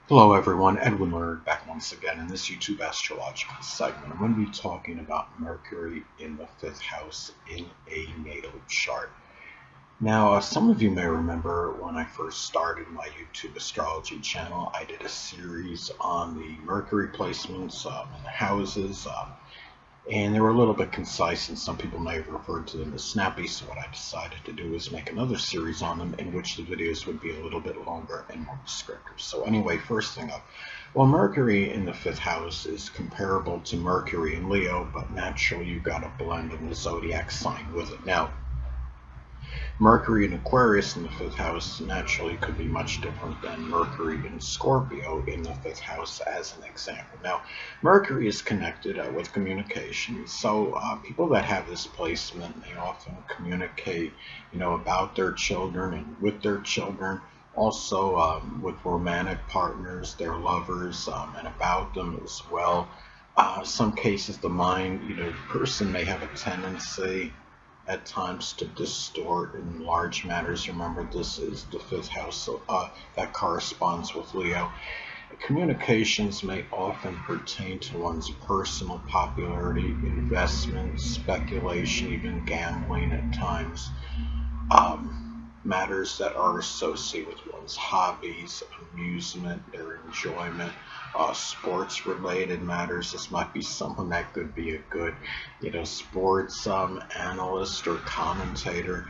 Hello everyone, Edwin Learnard back once again in this YouTube astrological segment. I'm going to be talking about Mercury in the fifth house in a natal chart. Now, some of you may remember when I first started my YouTube astrology channel, I did a series on the Mercury placements in the houses. And they were a little bit concise, and some people may have referred to them as snappy. So what I decided to do is make another series on them in which the videos would be a little bit longer and more descriptive. So anyway, first thing up, well, Mercury in the fifth house is comparable to Mercury in Leo, but naturally you got a blend in the zodiac sign with it. Now, Mercury in Aquarius in the fifth house naturally could be much different than Mercury in Scorpio in the fifth house, as an example. Now, Mercury is connected with communication, so people that have this placement, they often communicate, about their children and with their children. Also, with romantic partners, their lovers, and about them as well. Some cases, the mind, person may have a tendency at times to distort in large matters. Remember, this is the fifth house, so that corresponds with Leo. Communications may often pertain to one's personal popularity, investment, speculation, even gambling at times. Matters that are associated with one's hobbies, amusement, their enjoyment, sports related matters. This might be someone that could be a good, sports analyst or commentator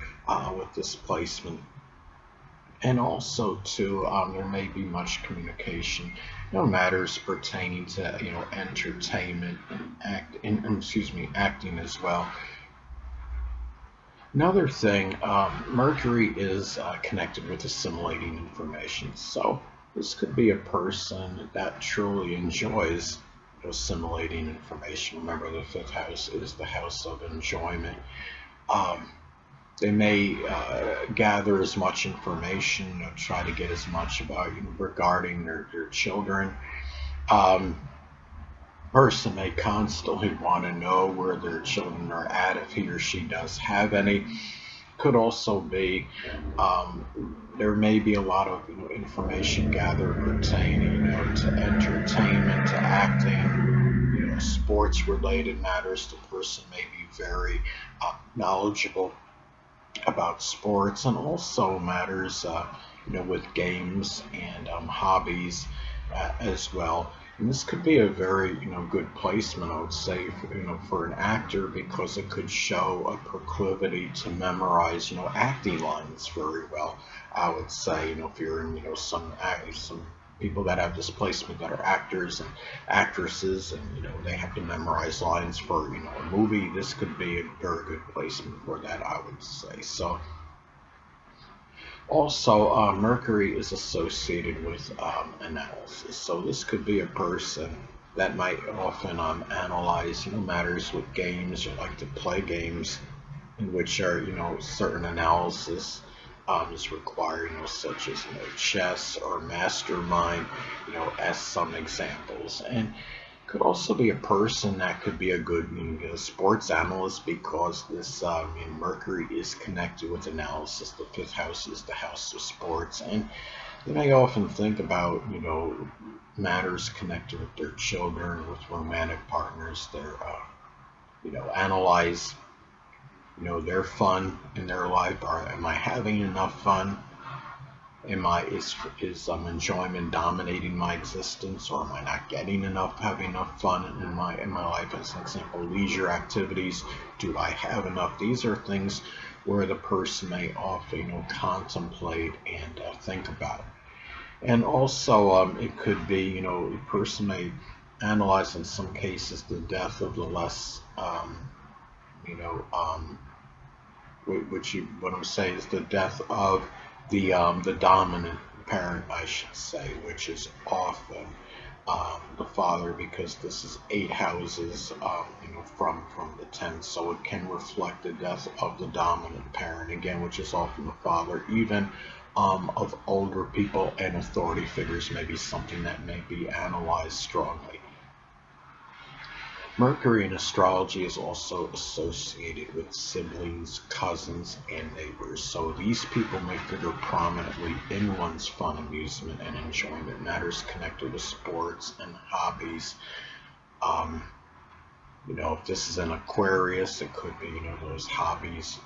with this placement. And also, too, there may be much communication, matters pertaining to, entertainment and acting as well. Another thing, Mercury is connected with assimilating information. So this could be a person that truly enjoys assimilating information. Remember, the fifth house is the house of enjoyment. Um, they may gather as much information, try to get as much about regarding their children. Um, Person may constantly want to know where their children are at if he or she does have any. Could also be there may be a lot of information gathered pertaining to entertainment, to acting, sports related matters. The person may be very knowledgeable about sports, and also matters with games and hobbies as well. And this could be a very good placement, I would say, for an actor, because it could show a proclivity to memorize acting lines very well. I would say, if you're in some people that have this placement that are actors and actresses, and they have to memorize lines for a movie, this could be a very good placement for that, I would say. So also, Mercury is associated with analysis. So this could be a person that might often analyze, matters with games, or like to play games in which are, certain analysis is required, such as, chess or mastermind, as some examples. And could also be a person that could be a good sports analyst, because this Mercury is connected with analysis. The fifth house is the house of sports, and they may often think about matters connected with their children, with romantic partners. They're analyze their fun in their life. Or am I having enough fun? Am I is enjoyment dominating my existence, or am I not getting enough, having enough fun in my life? As an example, leisure activities. Do I have enough? These are things where the person may often contemplate and think about. And also, it could be the person may analyze in some cases the death of the less you know which what I'm saying is the death of the dominant parent, I should say, which is often the father, because this is eight houses, from the 10th, so it can reflect the death of the dominant parent again, which is often the father, even of older people and authority figures, may be something that may be analyzed strongly. Mercury in astrology is also associated with siblings, cousins, and neighbors. So these people may figure prominently in one's fun, amusement, and enjoyment matters connected with sports and hobbies. Um, if this is an Aquarius, it could be, those hobbies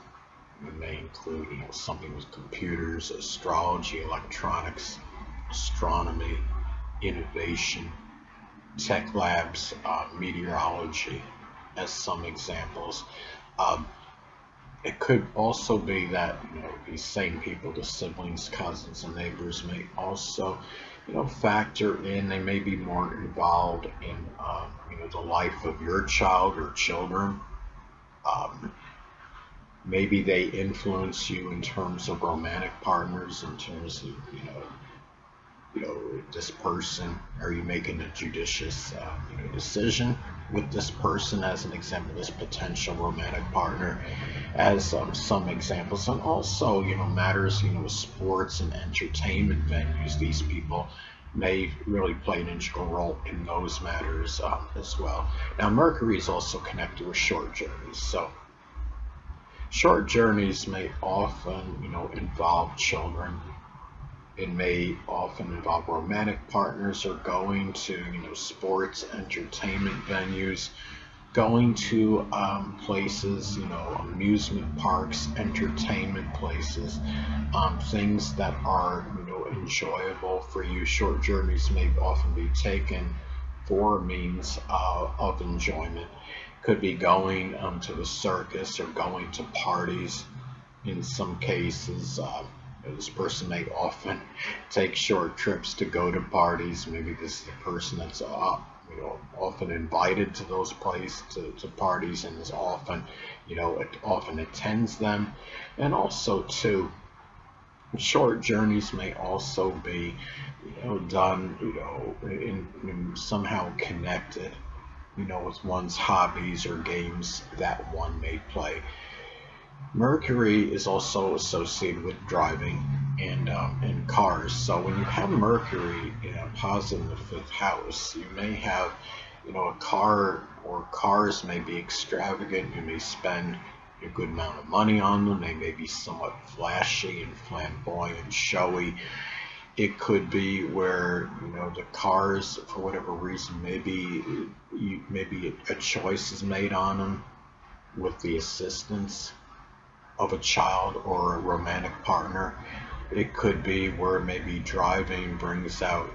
may include, something with computers, astrology, electronics, astronomy, innovation, tech labs, meteorology, as some examples. Um, it could also be that these same people, the siblings, cousins, and neighbors, may also factor in. They may be more involved in the life of your child or children. Um, Maybe they influence you in terms of romantic partners, in terms of this person. Are you making a judicious decision with this person, as an example, this potential romantic partner, as some examples. And also matters with sports and entertainment venues. These people may really play an integral role in those matters as well. Now Mercury is also connected with short journeys, so short journeys may often involve children. It may often involve romantic partners, or going to sports entertainment venues, going to places, amusement parks, entertainment places, things that are enjoyable for you. Short journeys may often be taken for a means of enjoyment. Could be going to the circus, or going to parties. In some cases, this person may often take short trips to go to parties. Maybe this is the person that's often invited to those places, to parties, and is often it often attends them. And also too, short journeys may also be done in somehow connected with one's hobbies or games that one may play. Mercury is also associated with driving and cars. So when you have Mercury positive in the fifth house, you may have a car, or cars may be extravagant. You may spend a good amount of money on them. They may be somewhat flashy and flamboyant, showy. It could be where the cars, for whatever reason, maybe a choice is made on them with the assistance of a child or a romantic partner. It could be where maybe driving brings out,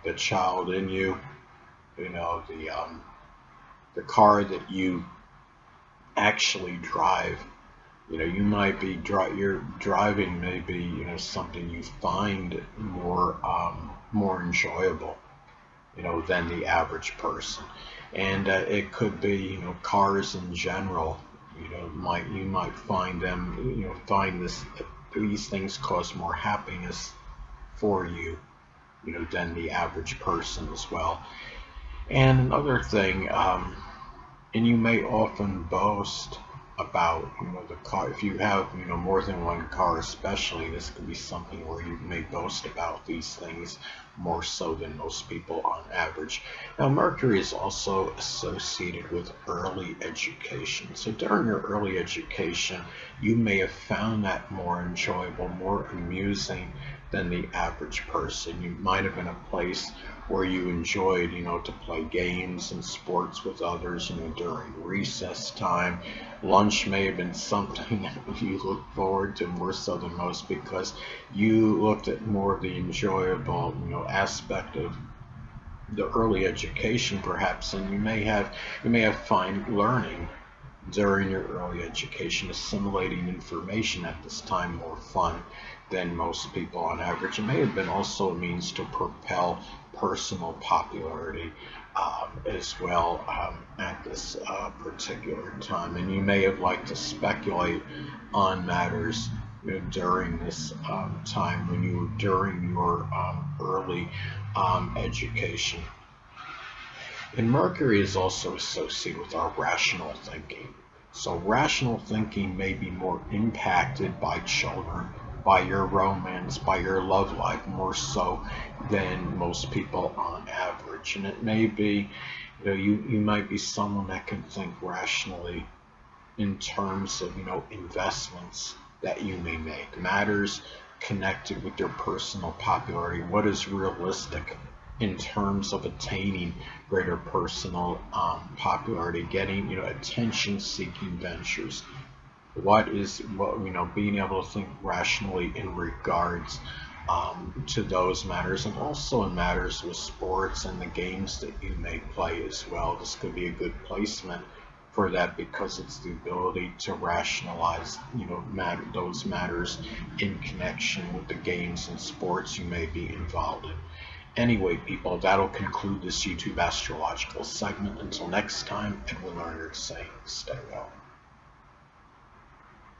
the child in you. The car that you actually drive. You might be your driving may be, something you find more enjoyable, than the average person. And it could be, cars in general. You might find them, find these things cause more happiness for you, than the average person as well. And another thing, and you may often boast about the car. If you have more than one car, especially, this could be something where you may boast about these things more so than most people on average. Now Mercury is also associated with early education. So during your early education, you may have found that more enjoyable, more amusing than the average person. You might have been a place where you enjoyed, to play games and sports with others, during recess time. Lunch may have been something that you looked forward to more so than most, because you looked at more of the enjoyable, aspect of the early education, perhaps, and you may have find learning during your early education, assimilating information at this time, more fun than most people on average. It may have been also a means to propel personal popularity as well at this particular time. And you may have liked to speculate on matters during this time, when you were during your early education. And Mercury is also associated with our rational thinking. So rational thinking may be more impacted by children, by your romance, by your love life, more so than most people on average. And it may be, You might be someone that can think rationally in terms of, investments that you may make, matters connected with your personal popularity, what is realistic in terms of attaining greater personal popularity, getting, attention seeking ventures. Being able to think rationally in regards to those matters, and also in matters with sports and the games that you may play as well. This could be a good placement for that because it's the ability to rationalize, those matters in connection with the games and sports you may be involved in. Anyway, people, that'll conclude this YouTube astrological segment. Until next time, Edwin Learnard saying, stay well.